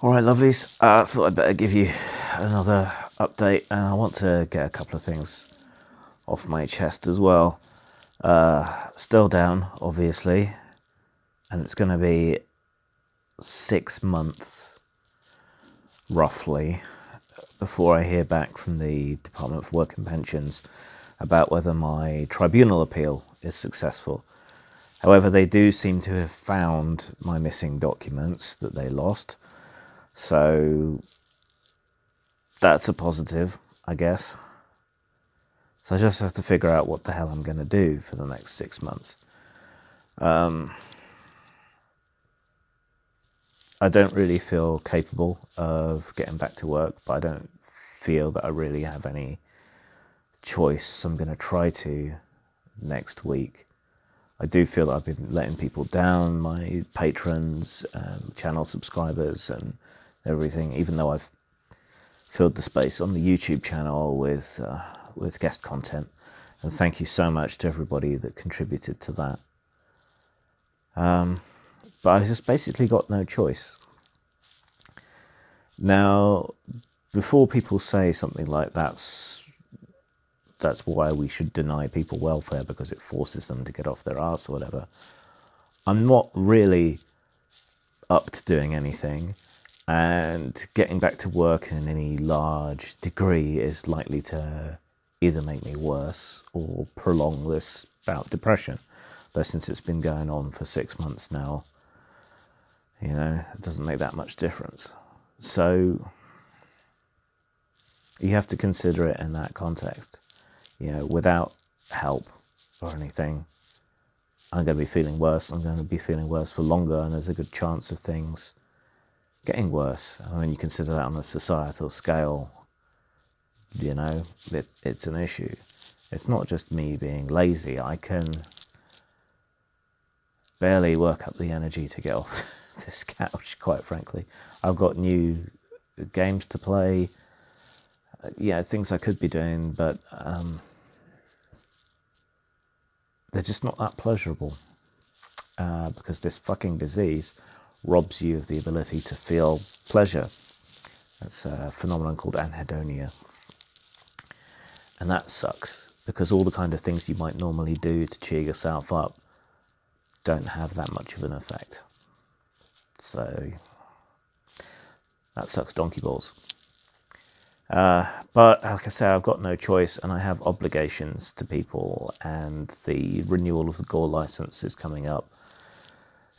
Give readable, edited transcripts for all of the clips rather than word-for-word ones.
All right, lovelies. I thought I'd better give you another update, and I want to get a couple of things off my chest as well. Still down, obviously, and it's going to be 6 months, roughly, before I hear back from the Department for Work and Pensions about whether my tribunal appeal is successful. However, they do seem to have found my missing documents that they lost. So that's a positive, I guess. So I just have to figure out what the hell I'm going to do for the next 6 months. I don't really feel capable of getting back to work, but I don't feel that I really have any choice. So I'm going to try to next week. I do feel that I've been letting people down, my patrons, channel subscribers and everything, even though I've filled the space on the YouTube channel with guest content. And thank you so much to everybody that contributed to that. But I just basically got no choice. Now, before people say something like that's why we should deny people welfare because it forces them to get off their arse or whatever, I'm not really up to doing anything, and getting back to work in any large degree is likely to either make me worse or prolong this bout of depression. Though since it's been going on for 6 months now, you know, it doesn't make that much difference. So you have to consider it in that context. You know, without help or anything, I'm going to be feeling worse. I'm going to be feeling worse for longer, and there's a good chance of things getting worse. I mean, you consider that on a societal scale, you know, it's an issue. It's not just me being lazy. I can barely work up the energy to get off this couch, quite frankly. I've got new games to play, yeah, things I could be doing, but they're just not that pleasurable, because this fucking disease robs you of the ability to feel pleasure. That's a phenomenon called anhedonia. And that sucks, because all the kind of things you might normally do to cheer yourself up don't have that much of an effect. So that sucks donkey balls. But like I say, I've got no choice, and I have obligations to people, and the renewal of the Gore license is coming up.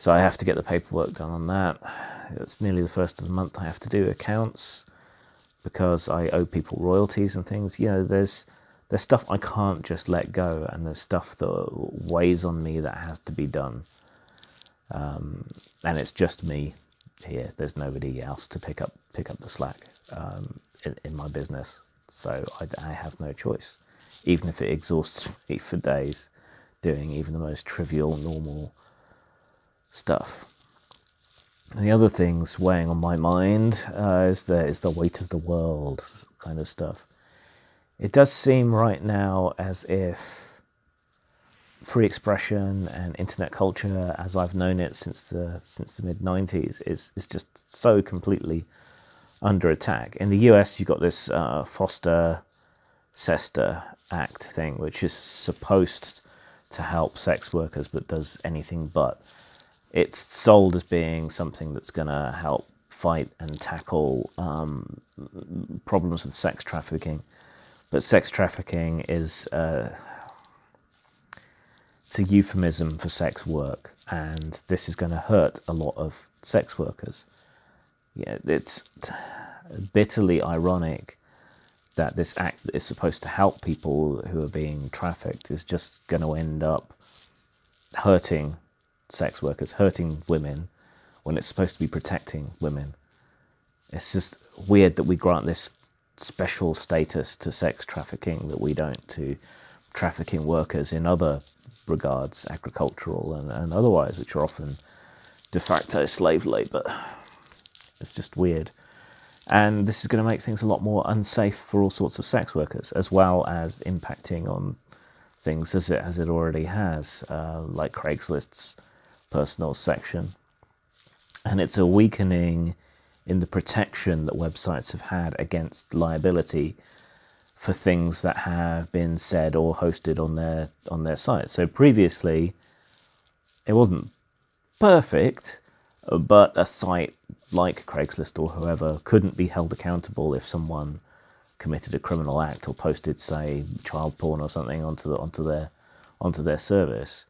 So I have to get the paperwork done on that. It's nearly the first of the month. I have to do accounts because I owe people royalties and things. You know, there's stuff I can't just let go, and there's stuff that weighs on me that has to be done. And it's just me here. There's nobody else to pick up the slack in my business. So I have no choice, even if it exhausts me for days doing even the most trivial, normal stuff. And the other things weighing on my mind is the weight of the world kind of stuff. It does seem right now as if free expression and internet culture, as I've known it since the mid-90s, is just so completely under attack. In the US, you've got this Foster-Sester Act thing, which is supposed to help sex workers, but does anything but. It's sold as being something that's going to help fight and tackle problems with sex trafficking. But sex trafficking is it's a euphemism for sex work, and this is going to hurt a lot of sex workers. Yeah, it's bitterly ironic that this act that is supposed to help people who are being trafficked is just going to end up hurting sex workers, hurting women, when it's supposed to be protecting women. It's just weird that we grant this special status to sex trafficking that we don't to trafficking workers in other regards, agricultural and otherwise, which are often de facto slave labour. It's just weird. And this is going to make things a lot more unsafe for all sorts of sex workers, as well as impacting on things as it already has, like Craigslist's personal section. And it's a weakening in the protection that websites have had against liability for things that have been said or hosted on their site. So previously, it wasn't perfect, but a site like Craigslist or whoever couldn't be held accountable if someone committed a criminal act or posted, say, child porn or something onto their service.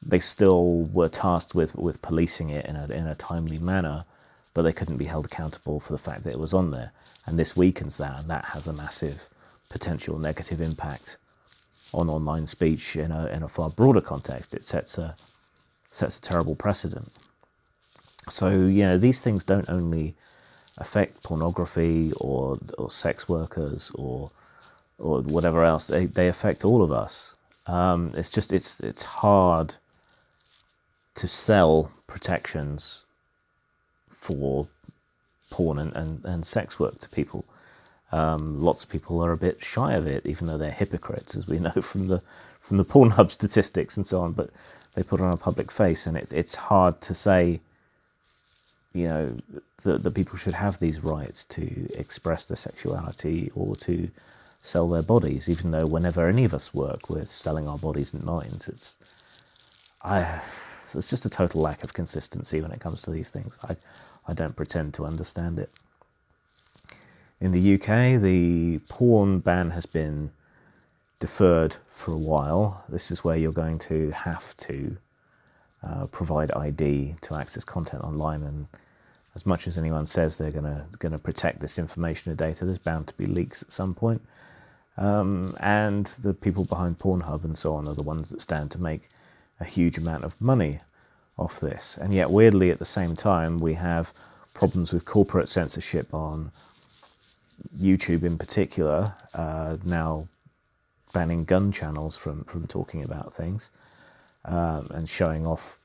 They still were tasked with policing it in a timely manner, but they couldn't be held accountable for the fact that it was on there. And this weakens that, and that has a massive potential negative impact on online speech in a far broader context. It sets a terrible precedent. So, these things don't only affect pornography or sex workers or whatever else. They affect all of us. It's hard to sell protections for porn and sex work to people. Lots of people are a bit shy of it, even though they're hypocrites, as we know from the Pornhub statistics and so on. But they put on a public face, and it's hard to say, that people should have these rights to express their sexuality or to sell their bodies, even though whenever any of us work, we're selling our bodies and minds. It's just a total lack of consistency when it comes to these things. I don't pretend to understand it. In the UK, the porn ban has been deferred for a while. This is where you're going to have to provide ID to access content online, and as much as anyone says they're going to protect this information and data, there's bound to be leaks at some point. And the people behind Pornhub and so on are the ones that stand to make a huge amount of money off this. And yet, weirdly, at the same time, we have problems with corporate censorship on YouTube in particular, now banning gun channels from talking about things, and showing off,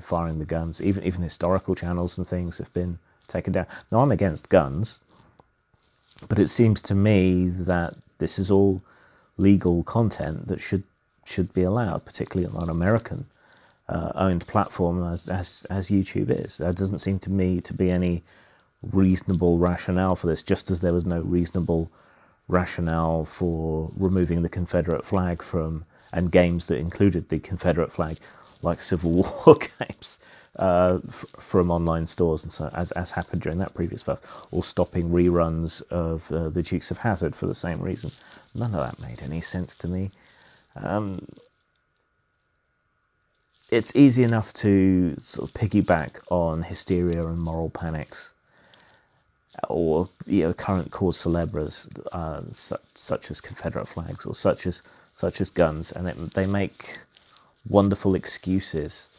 firing the guns. Even historical channels and things have been taken down. Now, I'm against guns, but it seems to me that this is all legal content that should be allowed, particularly on an American owned platform as YouTube is. There doesn't seem to me to be any reasonable rationale for this, just as there was no reasonable rationale for removing the Confederate flag and games that included the Confederate flag, like Civil War games, from online stores, and so as happened during that previous fest, or stopping reruns of the Dukes of Hazzard for the same reason. None of that made any sense to me. It's easy enough to sort of piggyback on hysteria and moral panics, or current cause célèbres, such as Confederate flags or such as guns, and they make wonderful excuses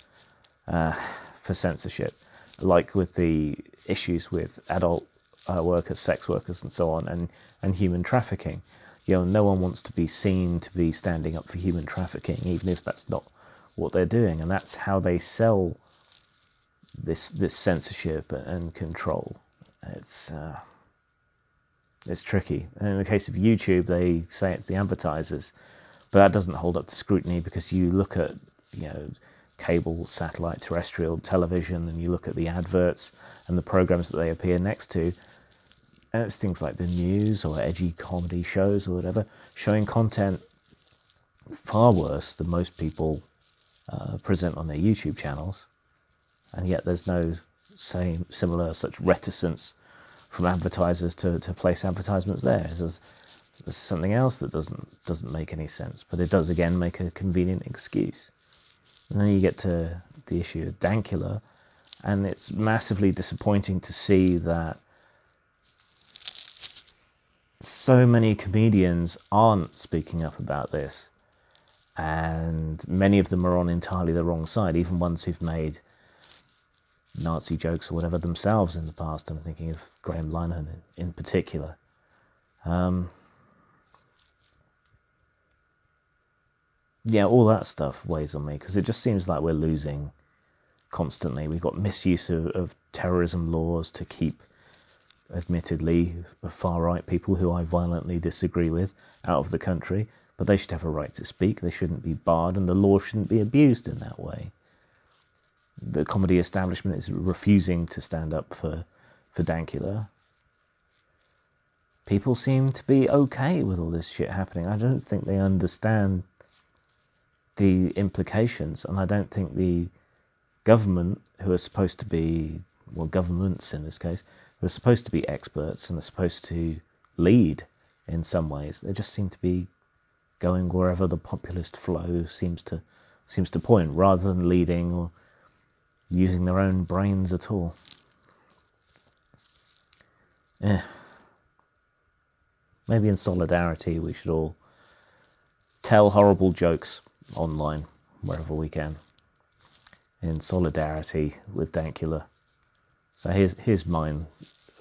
for censorship, like with the issues with adult workers, sex workers, and so on, and human trafficking. No one wants to be seen to be standing up for human trafficking, even if that's not what they're doing, and that's how they sell this censorship and control. It's tricky. And in the case of YouTube, they say it's the advertisers, but that doesn't hold up to scrutiny, because you look at cable, satellite, terrestrial television, and you look at the adverts and the programs that they appear next to, and it's things like the news or edgy comedy shows or whatever, showing content far worse than most people present on their YouTube channels, and yet there's no similar such reticence from advertisers to place advertisements there. There's something else that doesn't make any sense, but it does again make a convenient excuse. And then you get to the issue of Dankula, and it's massively disappointing to see that so many comedians aren't speaking up about this, and many of them are on entirely the wrong side, even ones who've made Nazi jokes or whatever themselves in the past. I'm thinking of Graham Linehan in particular. All that stuff weighs on me, because it just seems like we're losing constantly. We've got misuse of terrorism laws to keep, admittedly, far-right people who I violently disagree with out of the country, but they should have a right to speak. They shouldn't be barred, and the law shouldn't be abused in that way. The comedy establishment is refusing to stand up for for Dankula, people seem to be okay with all this shit happening. I don't think they understand the implications, and I don't think the government, who are supposed to be, well, governments in this case, who are supposed to be experts and are supposed to lead in some ways, they just seem to be going wherever the populist flow seems to point, rather than leading or using their own brains at all. Maybe in solidarity we should all tell horrible jokes online wherever we can, in solidarity with Dankula. So here's mine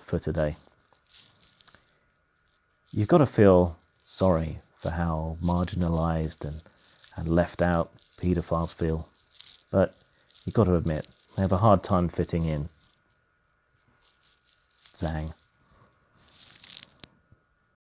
for today. You've got to feel sorry for how marginalised and left out paedophiles feel, but you've got to admit they have a hard time fitting in. Zang.